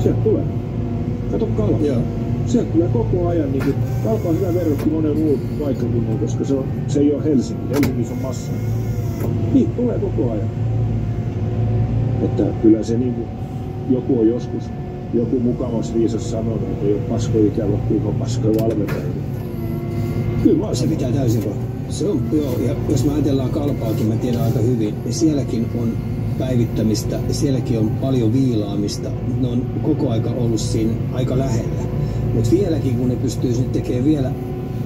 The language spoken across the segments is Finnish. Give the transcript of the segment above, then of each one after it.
Sieltä tulee. Kato Kalpa. Joo. Sieltä tulee koko ajan. Niin Kalpa on hyvä verrokki monen muun paikkakunnan, koska se ei ole Helsinki. Helsingissä on massa. Niitä tulee koko ajan. Että kyllä se niin kuin, joku on joskus, joku mukavasti viisas sanonut, että ei ole paskoja ikävä, kuinka on paskoja valmentajia. Kyllä vaan se pitää täysin vaan. Se on, joo, ja jos me ajatellaan Kalpaakin, mä tiedän aika hyvin, niin sielläkin on päivittämistä, ja sielläkin on paljon viilaamista, ne on koko aika ollut siinä aika lähellä. Mutta vieläkin, kun ne pystyy nyt tekemään vielä,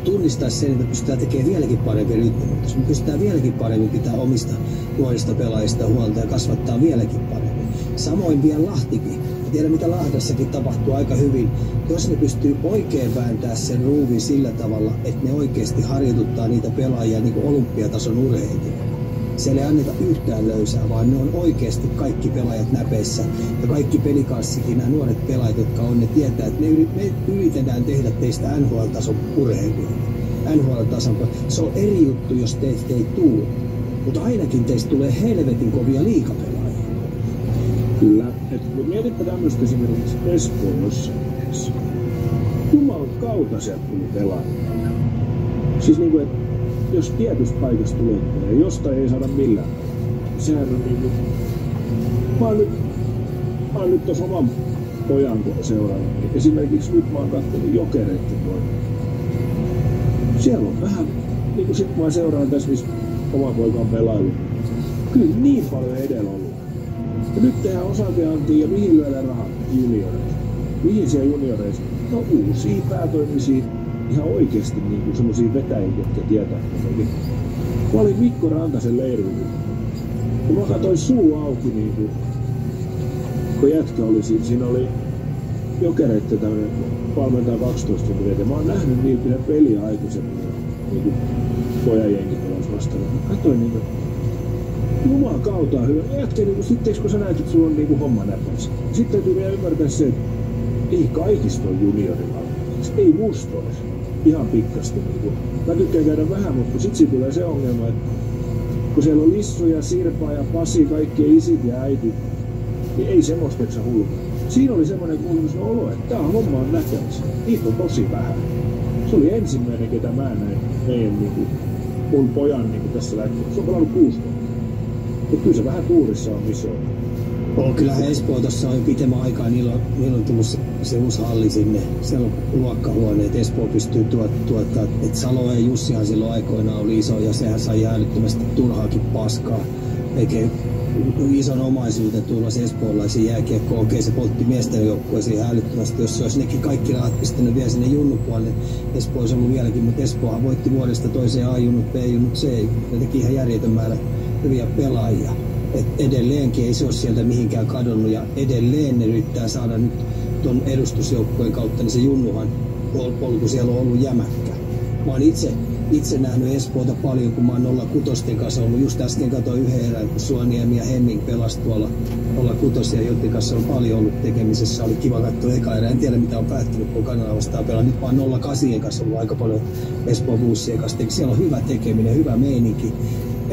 tunnistaa sen, että pystytään tekemään vieläkin parempi rytmimuutos. Me pystytään vieläkin paremmin pitää omista nuorista pelaajista huolta ja kasvattaa vieläkin paremmin. Samoin vielä Lahtikin. Tiedän, mitä Lahdessakin tapahtuu aika hyvin. Jos ne pystyy oikein vääntämään sen ruuvin sillä tavalla, että ne oikeasti harjoituttaa niitä pelaajia niin kuin olympiatason urheilijoita. Siellä ei anneta yhtään löysää, vaan ne on oikeasti kaikki pelaajat näpeissä. Ja kaikki pelikanssikin, nämä nuoret pelaajat, jotka on, ne tietää, että me yritetään tehdä teistä NHL-tason urheilijoita. NHL-tason. Se on eri juttu, jos teistä ei tule. Mutta ainakin teistä tulee helvetin kovia liigapelaajia. Kyllä. Mietipä tämmöistä esimerkiksi Espoo jossain vaiheessa. Jumalan kautta sieltä tuli pelaajia. Siis niinku, että jos tietystä paikasta tulee ja jostain ei saada millään, sehän on niinku... Mä oon nyt tossa oman pojan seurannut, niin esimerkiksi nyt mä oon katsonut Jokereiden toimintaa. Siellä on vähän, niinku sit mä seuraan tässä, missä oma poika on pelailu. Kyllä niin paljon edellä ollut. Ja nyt tehdään osakeantia ja mihin lyödään rahat junioreissa. Mihin siellä junioreissa? No uusia päätoimisia, ihan oikeesti niinku semmosia vetäjiä, jotka tietää. Mä olin Mikko Rantasen leirillä. Kun mä katsoin suu auki niinku, kun jätkä oli siinä oli Jokereitten tämmönen valmentaja 12 tuntia. Ja mä oon nähnyt niitä peliä aikaisemmin. Niinku pojajenkin pelasi vastaan. Mä katsoin niinku, Jumalan kautta on hyvä. Jätkä niinku sitten kun sä näet, että sulla on niinku homma näpässä. Sitten täytyy vielä ymmärtää se, että ei kaikista ole juniorilla. Ei musta olisi. Ihan pikkasti niinku. Mä tykkään käydä vähän, mutta sit siitä tulee se ongelma, että kun siellä on Lissu ja Sirpa ja Pasi, kaikki isit ja äitit, niin ei semmoista, että sä hulma. Siinä oli semmoinen kuulumus olo, että tää homma on näköistä. Niitä on tosi vähän. Se oli ensimmäinen, ketä mä näin meidän niinku, mun pojan niinku tässä lähtee. Se on pelannut 6 vuotta. Mutta kyllä se vähän tuurissa on iso. Kyllähän Espoo tuossa on pitemmän aikaa, niillä on tullut se uusi halli sinne. Siellä on luokkahuoneet, Espoo pystyy tuottaa. Että Salo ja Jussihan silloin aikoinaan oli iso ja sehän sai älyttömästi turhaakin paskaa. Eikä ison omaisuuden tulla espoolaisiin jääkiekkoon. Okei, se poltti miesten joukkueisiin älyttömästi. Jos se olisi nekin kaikki rahat pistänyt vielä sinne junnupuolelle, Espoo olisi ollut vieläkin. Mutta Espoohan voitti vuodesta toiseen A-junnut, B-junnut, C. Ne teki ihan järjetön määrä hyviä pelaajia. Et edelleenkin ei se ole sieltä mihinkään kadonnut ja edelleen ne yrittää saada nyt tuon edustusjoukkueen kautta, niin se junnuhan polku siellä on ollut jämäkkä. Mä oon itse nähnyt Espoota paljon, kun mä oon 06 kanssa ollut. Just äsken katsoin yhden erään, kun Suoniemi ja Hemming pelasi tuolla 06 joiden kanssa on paljon ollut tekemisessä. Oli kiva katsoa eka erää. En tiedä mitä on päättynyt, kun Kanada vastaan pelaa. Nyt mä oon 08 kanssa ollut aika paljon Espoon Bullsien kanssa. Siellä on hyvä tekeminen, hyvä meininki.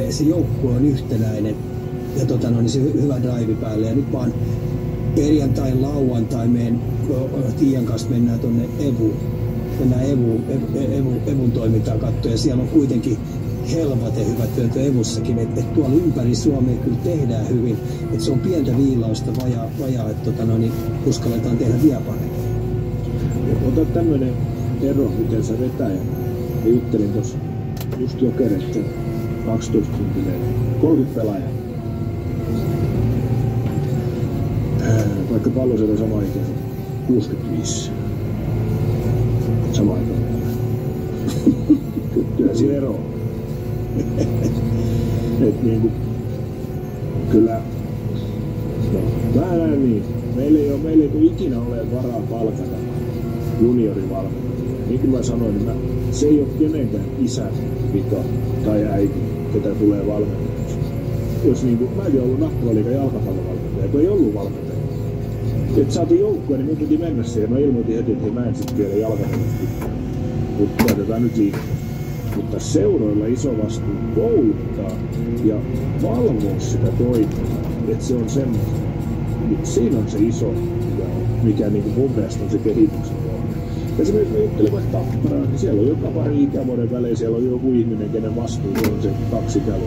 Se joukkue on yhtenäinen ja niin se hyvä drive päälle. Ja nyt vaan perjantain, lauantai Tiian kanssa mennään tuonne Evuun. Mennään Evun toimintaan katsoa ja siellä on kuitenkin helvaten hyvä työntö Evussakin, että tuolla ympäri Suomea kyllä tehdään hyvin, että se on pientä viilausta vajaa että uskalletaan tehdä vielä paremmin. Ota tämmönen ero, miten sä vetäjä. Juttelin tuossa just Jokereiden 12 tuntinen, 30 pelaajaa. Vaikka Pallosella sama ikäiset, 65. Sama aikaan. Kyllä siinä ero on. Et niinku, kyllä, no, mä näen niin. Meillä ei tule ikinä ole varaa palkata juniorivalmentajia. Niin kuin mä sanoin, niin se ei ole kenenkään isän vika tai äiti, ketä tulee valmentajaksi. Jos niinku, mäkin olen ollut Nappulaliigan jalkapallovalmentaja, kun ei ollut valmentaja. Et saatiin joukkoja, niin mun piti mennä siihen. Mä ilmoitin heti, että mä en sit vielä jalkapalloa. Mutta laitetaan nyt liikaa. Mutta seuroilla iso vastuu kouluttaa ja valvoa sitä toimintaa, että se on semmoista. Siinä on se iso. mikä niin kuin mun mielestä on se kehityksen kohde. Esimerkiksi mä juttelin vaikka Tapparaan, niin siellä on joka pari ikävuoden välein, siellä on joku ihminen, kenen vastuu on se taksikälu.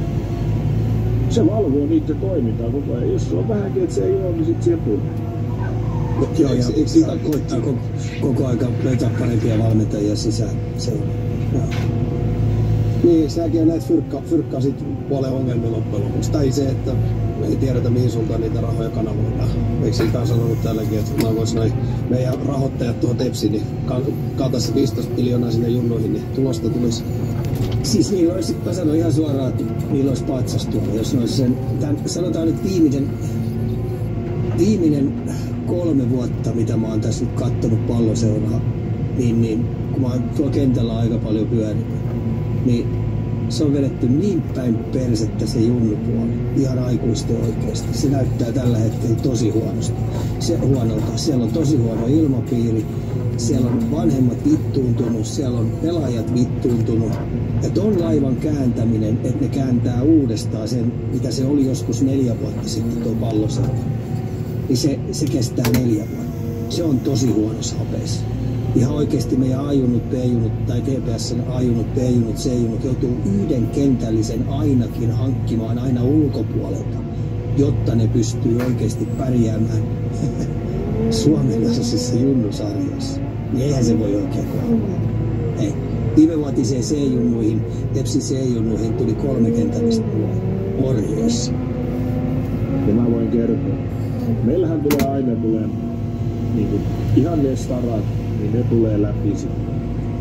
Se valvoo niiden toimintaa koko ajan. Jos se on vähänkin, että se ei ole, niin sitten siihen tulee. Joo, ja koittaa koko aika löytää parempia valmentajia sisään. Se on. Niin, säkin on näitä fyrkkaa sit puolen ongelmia loppujen lopuksi. Tai se, että ei tiedetä mihin suuntaan niitä rahoja kanavoidaan. Eikö siitä on sanonut tälläkin, että mä vois noin meidän rahoittajat tuohon Tepsiin, niin kaataisi 15 miljoonaa sinne junnoihin, niin tulosta tulisi. Siis niillä olisi, mä sanon ihan suoraan, että niillä olisi patsas tuolla, jos ne olisi sen, sanotaan nyt viimeinen 3 vuotta, mitä mä oon tässä nyt kattonut Palloseuraa, niin kun mä oon tuolla kentällä aika paljon pyörinyt, niin se on vedetty niin päin persettä se junnupuoli, ihan aikuisten oikeasti. Se näyttää tällä hetkellä tosi huonosti. Huonolta. Siellä on tosi huono ilmapiiri, siellä on vanhemmat vittuuntunut, siellä on pelaajat vittuuntunut. Ja ton laivan kääntäminen, että ne kääntää uudestaan sen, mitä se oli joskus 4 vuotta sitten tuo Palloseura, niin se kestää 4 vuotta. Se on tosi huonossa hapeessa. Ihan oikeasti meidän A-junnut, B-junnut tai TPS:n A-junnut, B-junnut, C-junnut joutuu yhden kentällisen ainakin hankkimaan aina ulkopuolelta, jotta ne pystyy oikeasti pärjäämään Suomen tasoisissa junnusarjoissa. Niin eihän se voi oikein olla. Ei. Viimevuotiseen C-junnuihin, Tepsin C-junnuihin tuli 3 kentällistä morjeissa. Ja mä voin kertoa. Meillähän tulee aina niin kuin, ihan ne starat, niin ne tulee läpi sitten.